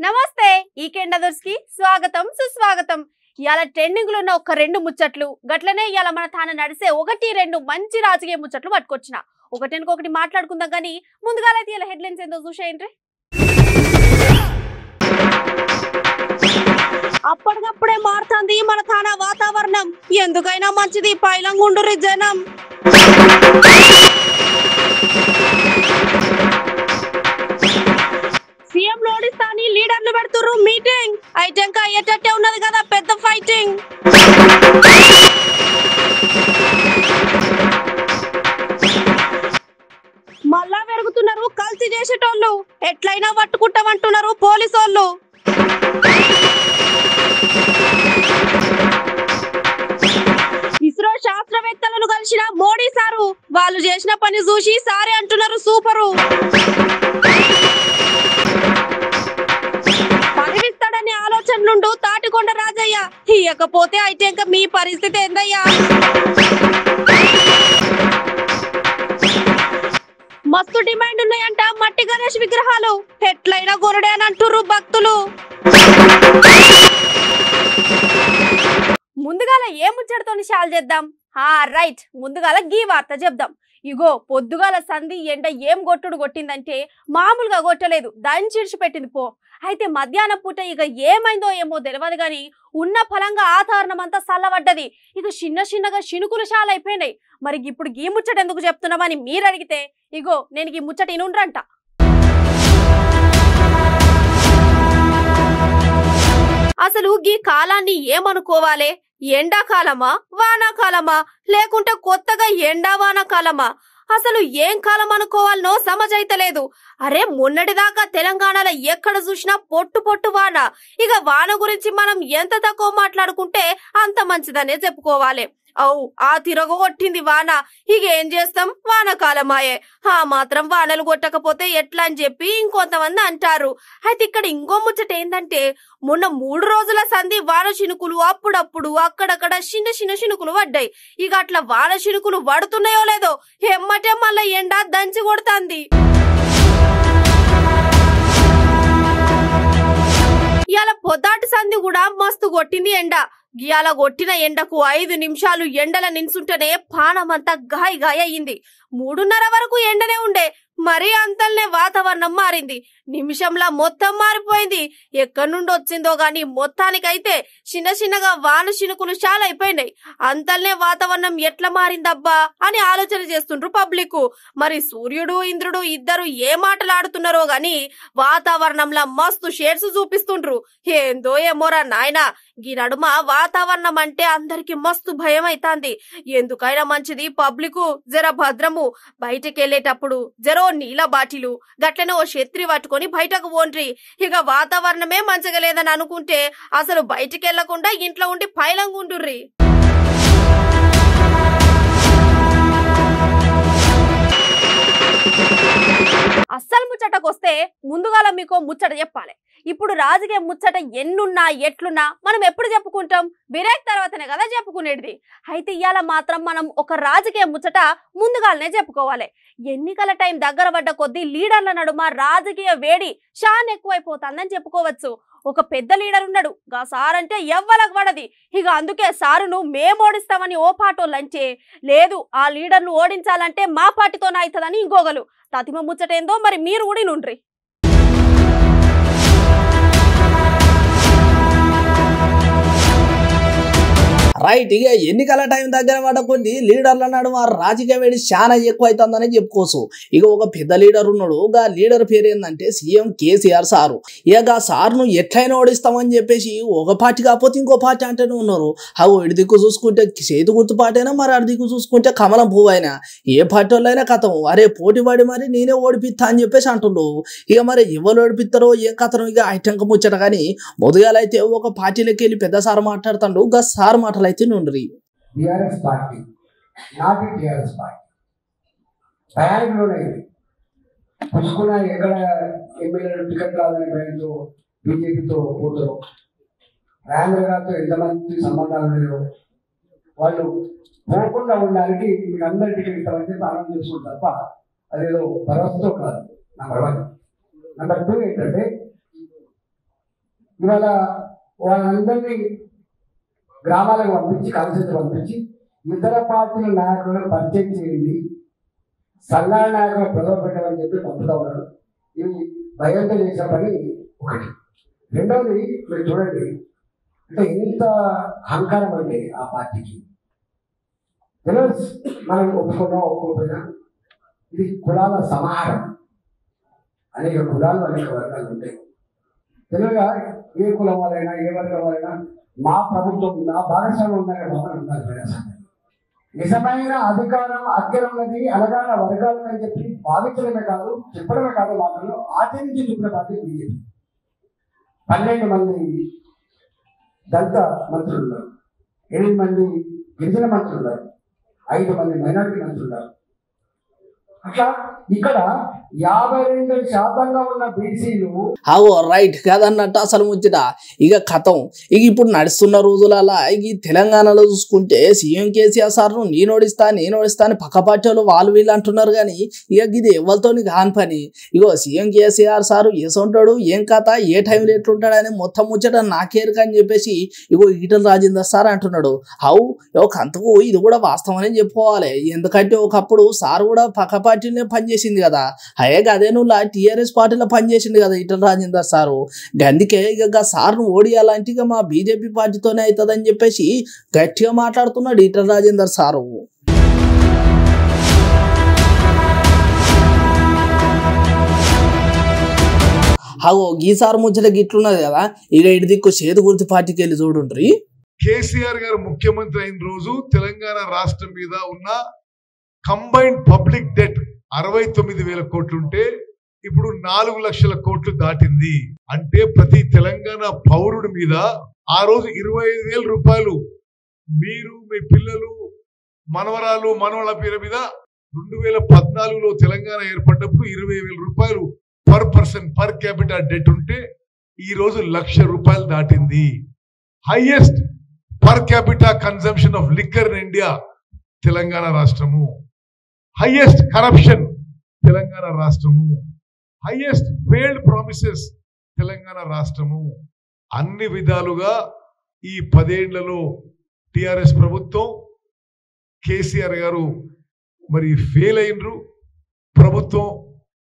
నమస్తే weekend others కి స్వాగతం సుస్వాగతం. ఇయాల ట్రెండింగ్ లో ఉన్న ఒక రెండు ముచ్చట్లు గట్లనే ఇయాల మన తాన నడిసే ఒకటి రెండు మంచి రాజకీయ ముచ్చట్లు పట్టుకొచ్చిన ఒకటి మాట్లాడుకుందాం కానీ ముందుగాలైతే ఇలా హెడ్లైన్స్ ఏందో చూసేయండి. అప్పటికప్పుడే మారుతుంది మన తాన వాతావరణం, ఎందుకైనా మంచిది పైలంగుండురి జనం. సీఎం లోడిస్తాని లీడర్లు పెడుతుర్రు మీటింగ్, ఐటెంక అయ్యేటట్టే ఉన్నది కదా పెద్ద ఫైటింగ్. మళ్ళా పెరుగుతున్నారు కలిసి చేసేటోళ్ళు, ఎట్లయినా పట్టుకుంటామంటున్నారు పోలీసోళ్ళు. ఇస్రో శాస్త్రవేత్తలను కలిసిన మోడీ సారు, వాళ్ళు చేసిన పని చూసి సారే అంటున్నారు సూపరు. పదవిస్తాడనే ఆలోచనలుండు తాటికొండ రాజయ్య, ఇయ్యకపోతే అయితే ఇంకా మీ పరిస్థితి ఏందయ్యా. మస్తు డిమాండ్ ఉన్నాయంట మట్టి గణేష్ విగ్రహాలు, ఎట్లయినా కొనుడే అని అంటుర్రు భక్తులు. ముందుగాల ఏ ముచ్చటతోని షాల్ చేద్దాం. రైట్, ముందుగాల గీ వార్త చెప్దాం. ఇగో పొద్దుగాల సంధి ఎండ ఏం కొట్టుడు కొట్టిందంటే మామూలుగా కొట్టలేదు, దంచిడిచి పెట్టింది పో. అయితే మధ్యాహ్నం పూట ఇక ఏమైందో ఏమో తెలియదు గాని ఉన్న ఫలంగా ఆతారణం అంతా చల్లబడ్డది. ఇక చిన్నగా చినుకులు చాలా అయిపోయినాయి. మరి ఇప్పుడు గీ ముచ్చట ఎందుకు చెప్తున్నామని మీరు అడిగితే ఇగో నేను ఈ ముచ్చట ఇనుండ్రంట. అసలు గీ కాలాన్ని ఏమనుకోవాలే? ఎండాకాలమా వానాకాలమా లేకుంటే కొత్తగా ఎండా వానాకాలమా? అసలు ఏం కాలం అనుకోవాలనో సమజైతలేదు. అరే మొన్నటిదాకా తెలంగాణలో ఎక్కడ చూసినా పొట్టు వాన. ఇక వాన గురించి మనం ఎంత తక్కువ మాట్లాడుకుంటే అంత మంచిదనే చెప్పుకోవాలి. ఆ తిరగొట్టింది వాన, ఇక ఏం చేస్తాం, వానకాలమాయే. మాత్రం వానలు కొట్టకపోతే ఎట్లా అని చెప్పి ఇంకొంతమంది అంటారు. అయితే ఇక్కడ ఇంకో ముచ్చట ఏందంటే మొన్న 3 రోజుల సంధి వాన చినుకులు అప్పుడప్పుడు అక్కడక్కడ చిన్న చినుకులు పడ్డాయి. ఇక అట్లా వాన చినుకులు పడుతున్నాయో లేదో ఎమ్మటే మళ్ళా ఎండ దంచి కొడుతుంది. ఇవాళ పొద్దాటి సంధి కూడా మస్తు కొట్టింది ఎండ. ఇవాళ కొట్టిన ఎండకు 5 నిమిషాలు ఎండల నించుంటేనే పానమంతా గాయ అయింది. 3:30 వరకు ఎండనే ఉండే, మరీ అంతల్నే వాతావరణం మారింది. నిమిషంలా మొత్తం మారిపోయింది. ఎక్కడి నుండి వచ్చిందో గాని మొత్తానికైతే చిన్నగా వాన చినుకులు చాలా అయిపోయినాయి. అంతల్నే వాతావరణం ఎట్లా మారిందబ్బా అని ఆలోచన చేస్తుండ్రు పబ్లిక్. మరి సూర్యుడు ఇంద్రుడు ఇద్దరు ఏ మాటలాడుతున్నారో గాని వాతావరణంలా మస్తు షేడ్స్ చూపిస్తుండ్రు. ఏందో ఏమోరా నాయనా, ఈ నడుమ వాతావరణం అంటే అందరికి మస్తు భయం అయితాంది. ఎందుకైనా మంచిది పబ్లిక్ జర భద్రము, బయటకెళ్లేటప్పుడు జరో నీళ్ళ బాటిలు గట్లనే ఓ ఛత్రి పట్టుకొని బయటకు పోండ్రి. ఇక వాతావరణమే మంచిగా లేదని అనుకుంటే అసలు బయటికెళ్లకుండా ఇంట్లో ఉండి పైలంగుండుర్రి. అస్సలు ముచ్చటకొస్తే ముందుగాల మీకు ముచ్చట చెప్పాలి. ఇప్పుడు రాజకీయ ముచ్చట ఎన్నున్నా ఎట్లున్నా మనం ఎప్పుడు చెప్పుకుంటాం, బ్రేక్ తర్వాతనే కదా చెప్పుకునేది. అయితే ఇవాళ మాత్రం మనం ఒక రాజకీయ ముచ్చట ముందుగాలనే చెప్పుకోవాలి. ఎన్నికల టైం దగ్గర పడ్డ కొద్దీ లీడర్ల నడుమ రాజకీయ వేడి చాలా ఎక్కువైపోతుందని చెప్పుకోవచ్చు. ఒక పెద్ద లీడర్ ఉన్నాడు, గా సార్ అంటే ఎవ్వలకు పడది. ఇక అందుకే సారును మేము ఓడిస్తామని ఓ పాటోళ్ళంటే, లేదు ఆ లీడర్ను ఓడించాలంటే మా పార్టీతోనే అవుతుందని ఇంకోగలు. తతిమ ముచ్చటేందో మరి మీరు ఊడినుండ్రి. రైట్, ఇక ఎన్నికల టైం దగ్గర పడ్డ కొద్ది లీడర్ల నడుమ రాజకీయ వేడి చాలా ఎక్కువ అవుతుందని చెప్పుకోవచ్చు. ఇక ఒక పెద్ద లీడర్ ఉన్నాడు, గా లీడర్ పేరు ఏంటంటే సీఎం కేసీఆర్ సారు. ఇక సార్ను ఎట్లయినా ఓడిస్తామని చెప్పేసి ఒక పార్టీ కాకపోతే ఇంకో పార్టీ అంటేనే ఉన్నారు. ఇటు దిక్కు చూసుకుంటే చేతి గుర్తు పాటైనా, మరి అటు దిక్కు చూసుకుంటే కమలం పువ్వు అయినా, ఏ పార్టీ వాళ్ళైనా కథం అరే పోటీ పడి మరి నేనే ఓడిపిస్తా అని చెప్పేసి అంటుండ్రు. ఇక మరి ఎవరు ఓడిపిస్తారో ఏం కథనం ఇక ఐటంక ముచ్చట. కానీ మొదగాలైతే ఒక పార్టీలోకి వెళ్ళి పెద్ద సార్ మాట్లాడుతాడు. గా సార్ మాటలు టిఆర్ఎస్ పార్టీ నాటి టిఆర్ఎస్ పార్టీ తయారీలోనే పుచ్చుకున్న ఎక్కడ ఎమ్మెల్యేలు టికెట్ కావాలని భయంతో బీజేపీతో పోతారు. రాజేంద్ర గారితో ఎంతమంది సంబంధాలు లేవు, వాళ్ళు పోకుండా ఉండడానికి మీకు అందరి టికెట్ ఇస్తామని చెప్పి ఆనందం చేసుకుంటారు తప్ప అదేదో భరోసాతో కాదు. నెంబర్ 1. నెంబర్ 2 ఏంటంటే ఇవాళ వాళ్ళందరినీ గ్రామాలకు పంపించి కాన్సెప్ట్ పంపించి ఇతర పార్టీల నాయకులను పరిచయం చేయండి, సంఘాల నాయకులను ప్రజలు చెప్పి పంపుతా ఉన్నాడు. ఇవి భయంతో చేసిన పని ఒకటి. రెండవది మీరు చూడండి, అంటే ఎంత అహంకారం అంటే ఆ పార్టీకి తెలుసు. మనం ఒప్పుకోకపోయినా ఇది కులాల సమాహారం. అనేక కులాలు అనేక వర్గాలు ఉంటాయి. తెలుగుగా ఏ కులం వాళ్ళైనా ఏ వర్గం వాళ్ళైనా మా ప్రభుత్వం నా భాగస్వామ్యం ఉందనే భావన ఉండాలి. ప్రజాస్వామ్యం నిజమైన అధికారం అగ్రన్నది అనగాన వర్గాలు అని చెప్పి భావించడమే కాదు, చెప్పడమే కాదు, మాటలు ఆచరించి చూపిన పార్టీ బీజేపీ. 12 మంది దళిత మంత్రులు ఉన్నారు, 8 మంది గిరిజన మంత్రులు ఉన్నారు, 5 మంది మైనారిటీ మంత్రులు ఉన్నారు. అట్లా ఇక్కడ 52% ఉన్న బీసీలు అవో రైట్ కదన్నట్టు అసలు ముచ్చట. ఇక కథం ఇక ఇప్పుడు నడుస్తున్న రోజులలో ఈ తెలంగాణలో చూసుకుంటే సీఎం కేసీఆర్ సార్ను నేను ఓడిస్తా అని పక్క పార్టీలు వాళ్ళు వీళ్ళు అంటున్నారు. కానీ ఇక ఇది ఎవరితోని కాని పని. ఇగో సీఎం కేసీఆర్ సారు ఏసుంటాడు, ఏం కథ, ఏ టైంలో ఎట్లుంటాడు అని మొత్తం ముచ్చట నాకేరుక అని చెప్పేసి ఇగో ఈటల రాజేందర్ సార్ అంటున్నాడు. కంతకు ఇది కూడా వాస్తవం అని చెప్పుకోవాలి. ఎందుకంటే ఒకప్పుడు సార్ కూడా పక్క పార్టీలనే పనిచేసింది కదా. అదే నువ్వు టీఆర్ఎస్ పార్టీలో పనిచేసింది కదా ఈటల రాజేందర్ సారు. అందుకే ఇక సార్ను ఓడియాలంటే ఇక మా బీజేపీ పార్టీతోనే అవుతుందని చెప్పేసి గట్టిగా మాట్లాడుతున్నాడు ఈటల రాజేందర్ సారు. గీసారు ముచ్చట గిట్లున్నది కదా. ఇక ఇటు దిక్కు చేదు గుర్తు పార్టీకి వెళ్ళి చూడుండ్రి. కేసీఆర్ గారు ముఖ్యమంత్రి అయిన రోజు తెలంగాణ రాష్ట్రం మీద ఉన్న కంబైన్డ్ పబ్లిక్ డెట్ 69,000 కోట్లుంటే ఇప్పుడు 4 లక్షల కోట్లు దాటింది. అంటే ప్రతి తెలంగాణ పౌరుడి మీద ఆ రోజు 25,000 రూపాయలు మీరు మీ పిల్లలు మనవరాలు మనవల పేరు మీద 2014లో తెలంగాణ ఏర్పడ్డప్పుడు 20,000 రూపాయలు per person per capita debt ఉంటే ఈ రోజు 1,00,000 రూపాయలు దాటింది. Highest per capita consumption of liquor in India Telangana రాష్ట్రము. హైయెస్ట్ కరప్షన్ తెలంగాణ రాష్ట్రము. హైయెస్ట్ ఫెయిల్డ్ ప్రామిసెస్ తెలంగాణ రాష్ట్రము. అన్ని విధాలుగా ఈ 10 ఏళ్లలో టిఆర్ఎస్ ప్రభుత్వం కేసీఆర్ గారు మరి ఫెయిల్ అయినరు. ప్రభుత్వం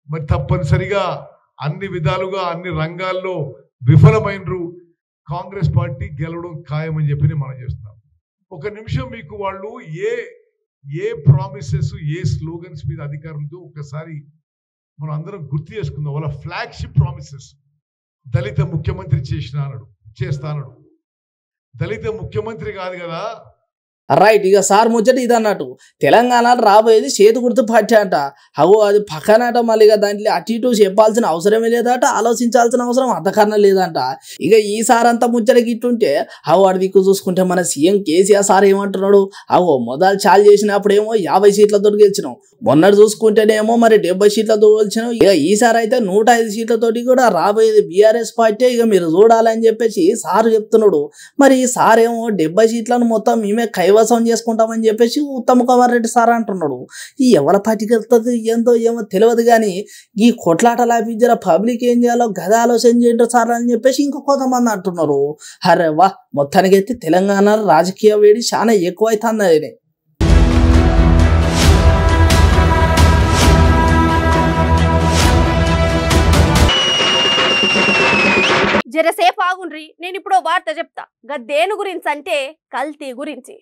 మరి తప్పనిసరిగా అన్ని విధాలుగా అన్ని రంగాల్లో విఫలమైనరు. కాంగ్రెస్ పార్టీ గెలవడం ఖాయమని చెప్పి మనం చేస్తున్నాం. ఒక నిమిషం మీకు వాళ్ళు ఏ ప్రామిసెస్ ఏ స్లోగన్స్ మీద అధికారంతో ఒక్కసారి మనం అందరం గుర్తు చేసుకుందాం. వాళ్ళ ఫ్లాగ్షిప్ ప్రామిసెస్ దళిత ముఖ్యమంత్రి చేస్తానడు. దళిత ముఖ్యమంత్రి కాదు కదా. రైట్. ఇక సార్ ముచ్చట ఇది అన్నట్టు తెలంగాణలో రాబోయేది చేతి గుర్తు పార్టీ అంట. అది పక్కనట. మళ్ళీ ఇక దాంట్లో అటు ఇటు చెప్పాల్సిన అవసరమే లేదట, ఆలోచించాల్సిన అవసరం అంతకన్నా లేదంట. ఇక ఈసారి అంతా ముచ్చట గిట్టుంటే వాడి దిక్కు చూసుకుంటే మన సీఎం కేసీఆర్ సార్ ఏమంటున్నాడు, మొదలు చాలు చేసినప్పుడేమో 50 సీట్లతో గెలిచినాం, మొన్నటి చూసుకుంటేనేమో మరి 70 సీట్లతో గెలిచినాం. ఇక ఈసారి అయితే 105 సీట్లతోటి కూడా రాబోయేది బీఆర్ఎస్ పార్టీ, ఇక మీరు చూడాలని చెప్పేసి సార్ చెప్తున్నాడు. మరి సార్ ఏమో 70 సీట్లను మొత్తం మేమే కైవసం చేసుకుంటామని చెప్పేసి ఉత్తమ్ కుమార్ రెడ్డి సార్ అంటున్నాడు. ఈ ఎవరి పార్టీకి వెళ్తుంది ఏందో ఏమో తెలియదు. కానీ ఈ కొట్లాట లాపించారా పబ్లిక్ ఏం చేయాలో గద ఆలోచన చేయండి సార్ అని చెప్పేసి ఇంకో కొంతమంది అంటున్నారు. అరే వా, మొత్తానికైతే తెలంగాణ రాజకీయ వేడి చాలా ఎక్కువ అవుతుంది. జరసేపు ఆగుండ్రి, నేను ఇప్పుడు వార్త చెప్తా. దేని గురించి అంటే కల్తీ గురించి.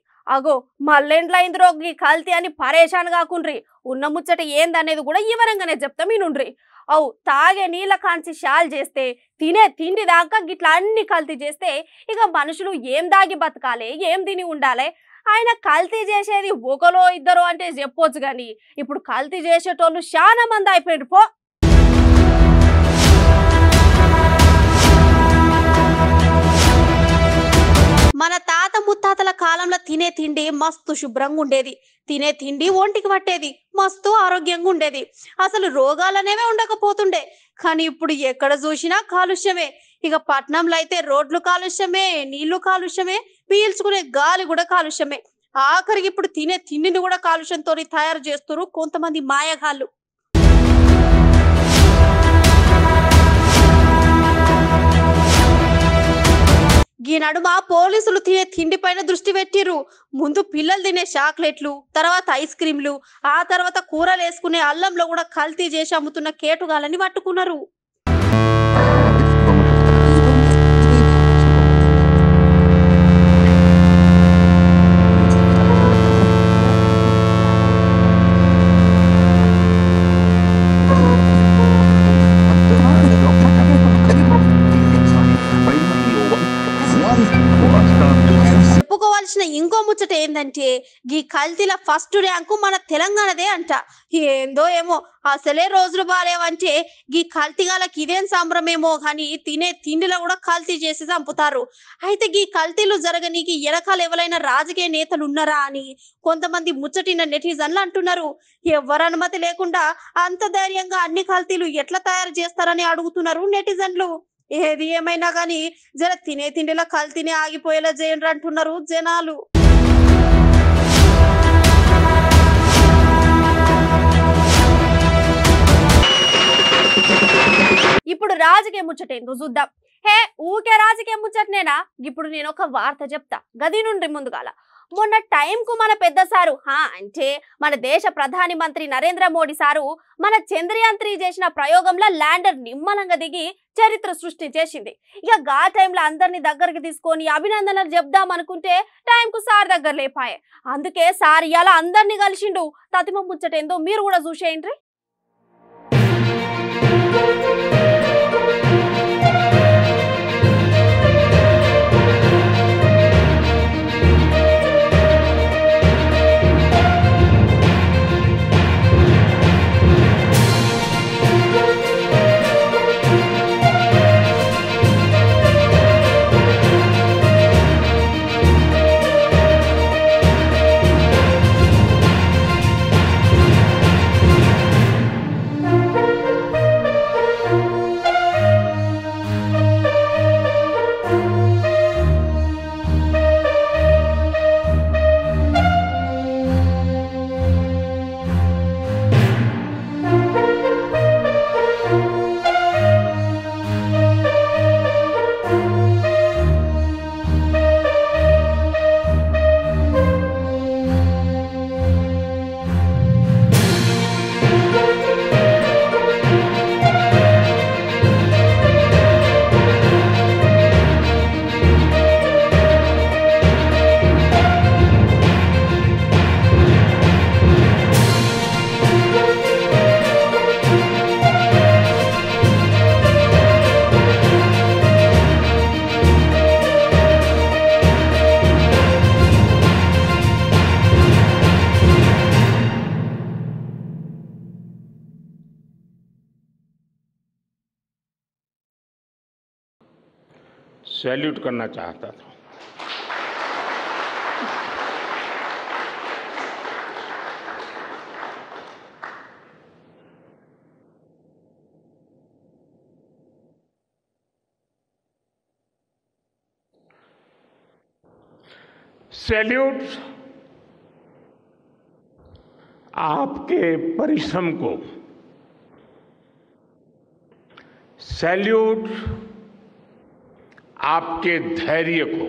మళ్ళెండ్లైందిరో ఈ కల్తీ అని పరేషాన్ కాకుండ్రి. ఉన్న ముచ్చట ఏందనేది కూడా వివరంగానే చెప్తా మీనుండ్రి. తాగే నీళ్ళ కాంచి షాల్ చేస్తే తినే తిండి దాకా గిట్లా అన్ని కల్తీ చేస్తే ఇక మనుషులు ఏం దాగి బతకాలి, ఏం తిని ఉండాలి? ఆయన కల్తీ చేసేది ఒకరో ఇద్దరో అంటే చెప్పొచ్చు, కానీ ఇప్పుడు కల్తీ చేసేటోళ్ళు చాలా మంది అయిపోయారు. పో మన తాత ముత్తాతల కాలంలో తినే తిండి మస్తు శుభ్రంగా ఉండేది, తినే తిండి ఒంటికి పట్టేది, మస్తు ఆరోగ్యంగా ఉండేది, అసలు రోగాలనేవే ఉండకపోతుండే. కానీ ఇప్పుడు ఎక్కడ చూసినా కాలుష్యమే. ఇక పట్నంలో అయితే రోడ్లు కాలుష్యమే, నీళ్లు కాలుష్యమే, పీల్చుకునే గాలి కూడా కాలుష్యమే. ఆఖరికి ఇప్పుడు తినే తిండిని కూడా కాలుష్యంతో తయారు చేస్తున్నారు కొంతమంది మాయగాళ్ళు. నడుమ పోలీసులు తినే తిండిపైన దృష్టి పెట్టిర్రు. ముందు పిల్లలు తినే చాక్లెట్లు, తర్వాత ఐస్ క్రీంలు, ఆ తర్వాత కూరలు వేసుకునే అల్లంలో కూడా కల్తీ చేసి అమ్ముతున్న కేటుగాలని పట్టుకున్నారు. చెప్పుకోవాల్సిన ఇంకో ముచ్చట ఏందంటే ఈ కల్తీల ఫస్ట్ ర్యాంకు మన తెలంగాణదే అంట. ఏందో ఏమో అసలే రోజులు బాలేవంటే ఈ కల్తీగాలకి ఇదేం సంబరమేమో కానీ తినే తిండిలో కూడా కల్తీ చేసి చంపుతారు. అయితే ఈ కల్తీలు జరగనీకి వెనకాల ఎవరైనా రాజకీయ నేతలు ఉన్నారా అని కొంతమంది ముచ్చటిన నెటిజన్లు అంటున్నారు. ఎవరు అనుమతి లేకుండా అంత ధైర్యంగా అన్ని కల్తీలు ఎట్లా తయారు చేస్తారని అడుగుతున్నారు నెటిజన్లు. ఏది ఏమైనా కానీ జర తినే తిండిలో కల్తీనే ఆగిపోయేలా చేయండి అంటున్నారు జనాలు. ఇప్పుడు రాజకీయ ముచ్చట ఏందో చూద్దాం. ఊకే రాజకీయ ముచ్చటనేనా? ఇప్పుడు నేను ఒక వార్త చెప్తా, గది నుండి ముందుగాల. మొన్న టైంకు మన పెద్ద సారు అంటే మన దేశ ప్రధాని మంత్రి నరేంద్ర మోడీ సారు మన చంద్రయాన్ 3 చేసిన ప్రయోగంలో ల్యాండర్ నిమ్మలంగా దిగి చరిత్ర సృష్టి చేసింది. ఇక గా టైంలో అందరినీ దగ్గరికి తీసుకొని అభినందనలు చెప్దాం అనుకుంటే టైంకు సార్ దగ్గర లేపాయే. అందుకే సార్ ఇలా అందరినీ కలిసిండు. తతిమ ముచ్చట ఏందో మీరు కూడా చూసేయండి. सैल्यूट करना चाहता था। सैल्यूट आपके परिश्रम को, सैल्यूट आपके धैर्य को,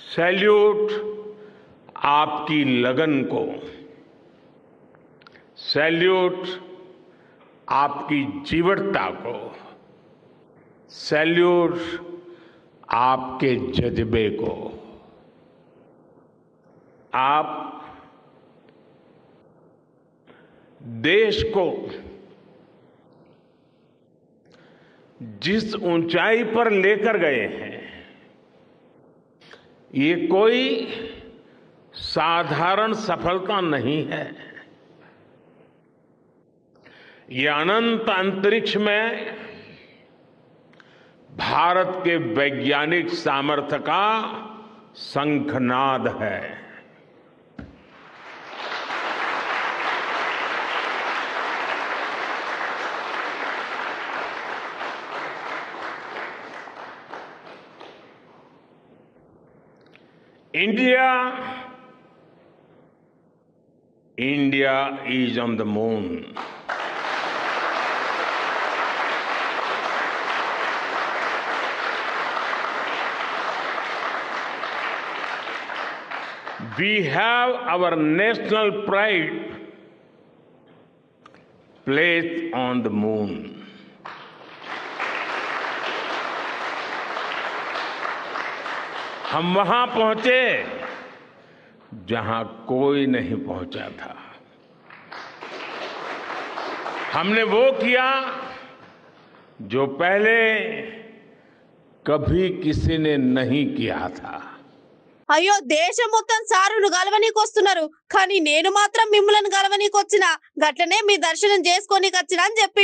सैल्यूट आपकी लगन को, सैल्यूट आपकी जीवटता को, सैल्यूट आपके जज्बे को। आप देश को जिस ऊंचाई पर लेकर गए हैं, ये कोई साधारण सफलता नहीं है। ये अनंत अंतरिक्ष में भारत के वैज्ञानिक सामर्थ्य का शंखनाद है। India is on the moon. We have our national pride placed on the moon. हम वहां पहुंचे जहां कोई नहीं पहुंचा था। हमने वो किया जो पहले कभी किसी ने नहीं किया था। అయ్యో దేశం మొత్తం సారును గలవనీకి వస్తున్నారు, కానీ నేను మాత్రం మిమ్మల్ని గలవనీకి వచ్చిన, గట్లనే మీ దర్శనం చేసుకోనీకి వచ్చిన అని చెప్పి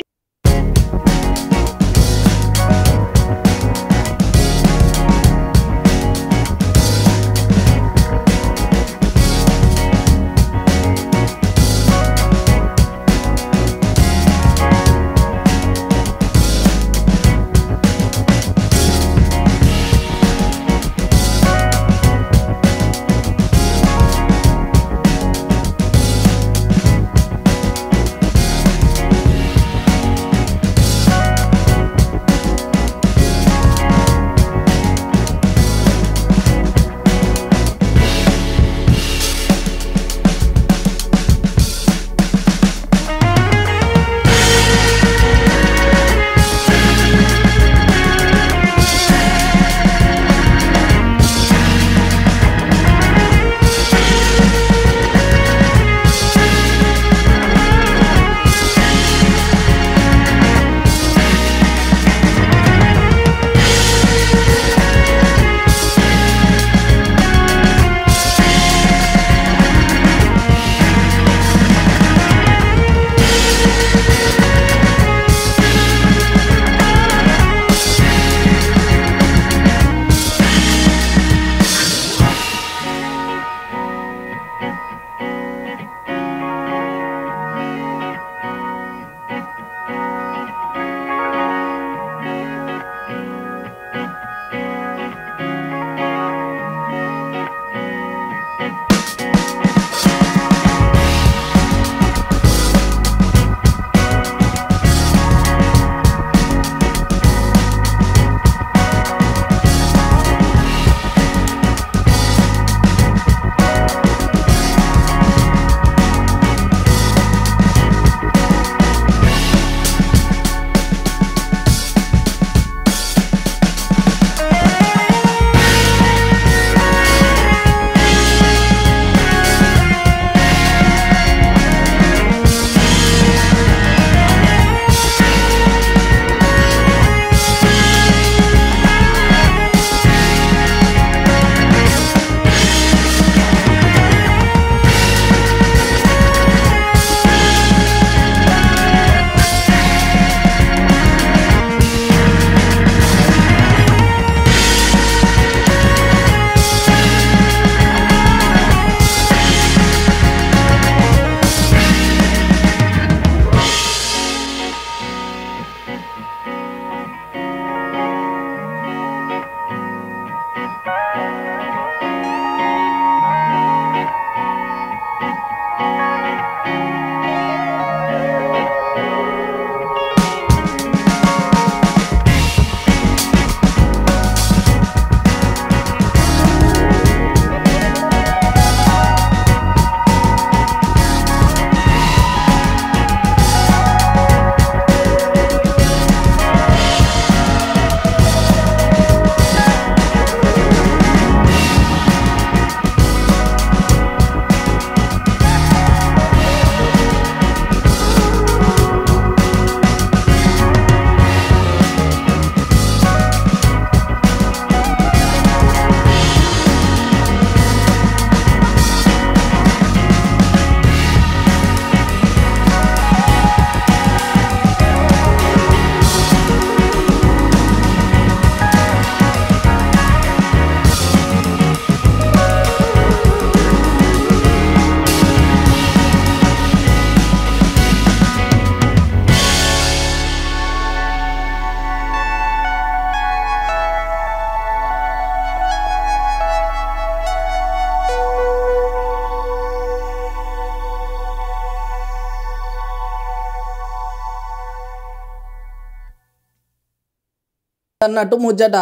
అన్నట్టు ముచ్చట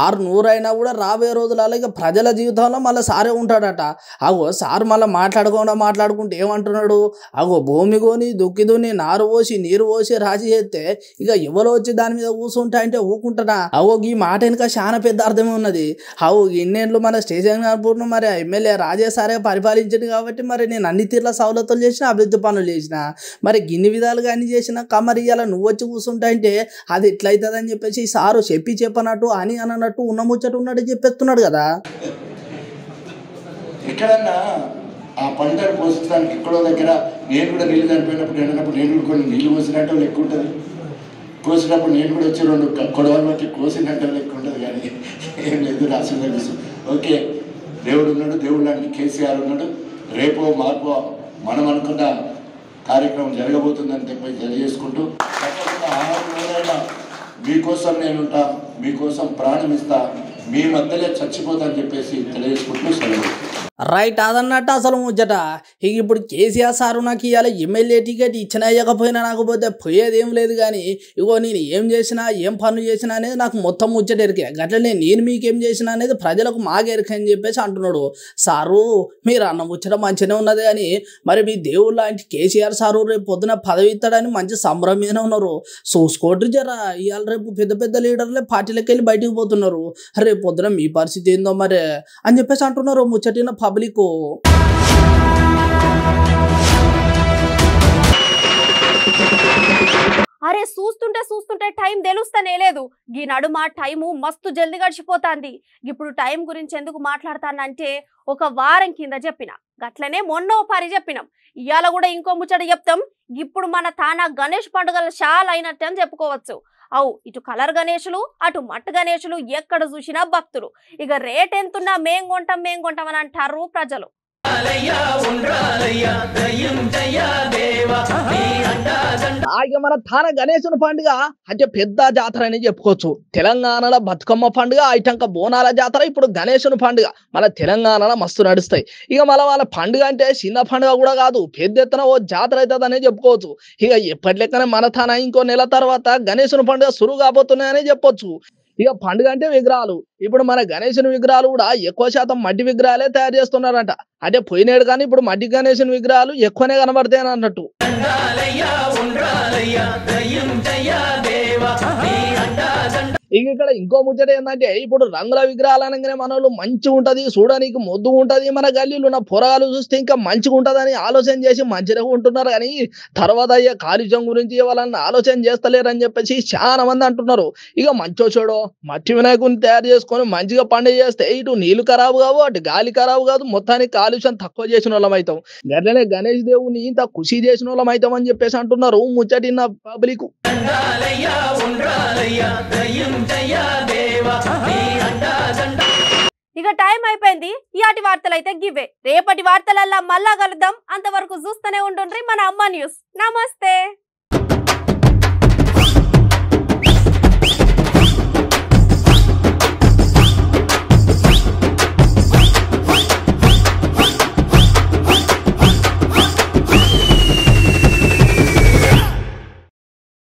600 అయినా కూడా రాబోయే రోజులలో ఇక ప్రజల జీవితంలో మళ్ళీ సారే ఉంటాడట. అగో సార్ మళ్ళీ మాట్లాడుకుంటే ఏమంటున్నాడు, అగో భూమి కొని దుక్కి దున్ని నారు పోసి నీరు పోసి రాసి చేస్తే ఇక ఎవరు వచ్చి దాని మీద కూర్చుంటా అంటే ఊకుంటానా. అగో ఈ మాట వెనుక చాలా పెద్ద అర్థమే ఉన్నది. అవు ఇన్నేళ్ళు మన స్టేషన్ గారు మరి ఎమ్మెల్యే రాజే సారే పరిపాలించింది కాబట్టి మరి నేను అన్ని తీర్ల సౌలతులు చేసిన అభివృద్ధి పనులు చేసిన మరి గిన్ని విధాలుగా అన్ని చేసినా కమరి ఇలా నువ్వు వచ్చి కూర్చుంటా అంటే అది ఎట్లయితుంది అని చెప్పేసి సారు చెప్పనట్టు అని అన్నట్టు ఉన్న ముచ్చట ఉన్నట్టు చెప్పేస్తున్నాడు కదా. ఎక్కడన్నా ఆ పంటను పోషించడానికి ఎక్కడో దగ్గర నేను కూడా నీళ్ళు చనిపోయినప్పుడు ఎండినప్పుడు నేను కూడా కొన్ని నీళ్ళు పోసినట్టు లెక్క ఉంటుంది, కోసినప్పుడు నేను కూడా వచ్చి 2 కొడవలు బట్టి కోసినట్టు లెక్క ఉంటుంది. కానీ ఏం లేదు, రాసి తెలుసు. ఓకే, దేవుడు ఉన్నాడు, దేవుడు లాంటి కేసీఆర్ ఉన్నాడు. రేపో మార్పో మనం అనుకున్న కార్యక్రమం జరగబోతుందని చెప్పి తెలియజేసుకుంటూ తప్పకుండా 6 రోజులైనా మీకోసం నేనుంటా, మీకోసం ప్రాణం ఇస్తా, మీ మధ్యలో చచ్చిపోతా అని చెప్పేసి తెలియజేసుకుంటూ సెలవు. రైట్ అదన్నట్టు అసలు ముచ్చట. ఇక ఇప్పుడు కేసీఆర్ సారు నాకు ఇవాళ ఎమ్మెల్యే టికెట్ ఇచ్చినా ఇవ్వకపోయినా నాకు పోతే పోయేదేం లేదు. కానీ ఇగో నేను ఏం చేసినా ఏం పనులు చేసినా అనేది నాకు మొత్తం ముచ్చట ఎరికే, గట్లనే నేను మీకేం చేసినా అనేది ప్రజలకు మాకెరిక అని చెప్పేసి అంటున్నాడు. సారు మీరు అన్న ముచ్చట మంచిగానే ఉన్నది కానీ మరి మీ దేవుళ్ళ లాంటి కేసీఆర్ సారు రేపు పొద్దున పదవి ఇస్తాడని మంచి సంబరం మీదనే ఉన్నారు. చూసుకోండి జరా, ఇవాళ రేపు పెద్ద పెద్ద లీడర్లే పార్టీలకు వెళ్ళి బయటికి పోతున్నారు. రేపు పొద్దున మీ పరిస్థితి ఏందో మరి అని చెప్పేసి అంటున్నారు ముచ్చటిన పబ్లిక్. అరే చూస్తుంటే టైం తెలుస్తనే లేదు. ఈ నడుమ టైము మస్తు జల్ది గడిచిపోతాంది. ఇప్పుడు టైం గురించి ఎందుకు మాట్లాడతానంటే ఒక వారం కింద చెప్పిన గట్లనే మొన్న ఓ పరి చెప్పినాం. ఇవాళ కూడా ఇంకో ముచ్చట చెప్తాం. ఇప్పుడు మన తానా గణేష్ పండుగల చాలా అయినట్టు అని చెప్పుకోవచ్చు. అవు ఇటు కలర్ గణేషులు అటు మట్టు గణేషులు ఎక్కడ చూసినా భక్తులు. ఇక రేట్ ఎంతున్నా మేం కొంటాం అని అంటారు ప్రజలు. మన తాన గణేశుని పండుగ అంటే పెద్ద జాతర అని చెప్పుకోవచ్చు. తెలంగాణలో బతుకమ్మ పండుగ, ఐటంక బోనాల జాతర, ఇప్పుడు గణేశుని పండుగ మన తెలంగాణలో మస్తు నడుస్తాయి. ఇక వాళ్ళ పండుగ అంటే చిన్న పండుగ కూడా కాదు, పెద్ద ఎత్తున ఓ జాతర అవుతుంది అనే చెప్పుకోవచ్చు. ఇక ఎప్పటి లెక్కనే మన తాన ఇంకో నెల తర్వాత గణేశుని పండుగ సురువు కాబోతున్నాయని చెప్పొచ్చు. ఇక పండుగ అంటే విగ్రహాలు, ఇప్పుడు మన గణేశుని విగ్రహాలు కూడా ఎక్కువ శాతం మట్టి విగ్రహాలే తయారు చేస్తున్నారంట. అంటే పోయినాడు కానీ ఇప్పుడు మట్టి గణేశుని విగ్రహాలు ఎక్కువనే కనబడతాయి అన్నట్టు. ఇక ఇక్కడ ఇంకో ముచ్చట ఏంటంటే ఇప్పుడు రంగుల విగ్రహాలు అనగానే మన వాళ్ళు మంచిగా ఉంటది, చూడడానికి మొద్దు ఉంటది, మన గల్లీలో ఉన్న పొరగాలు చూస్తే ఇంకా మంచిగా ఉంటదని ఆలోచన చేసి మంచిగా ఉంటున్నారు. కానీ తర్వాత అయ్యే కాలుష్యం గురించి వాళ్ళని ఆలోచన చేస్తలేరని చెప్పేసి చాలా మంది అంటున్నారు. ఇక మంచో చూడో మట్టి వినాయకుని తయారు చేసుకొని మంచిగా పండుగ చేస్తే ఇటు నీళ్లు ఖరాబు కావు, అటు గాలి ఖరాబు కాదు, మొత్తానికి కాలుష్యం తక్కువ చేసిన వాళ్ళం అవుతాం. గట్లనే గణేష్ దేవుని ఇంత ఖుషి చేసిన వాళ్ళం అవుతాం అని చెప్పేసి అంటున్నారు ముచ్చటిన్న పబ్లిక్. ఇక టైం అయిపోయింది. ఇయాటి వార్తలు అయితే గివే. రేపటి వార్తలల్లా మళ్ళా కలుద్దాం. అంతవరకు చూస్తూనే ఉంటుండ్రి మన అమ్మ న్యూస్. నమస్తే.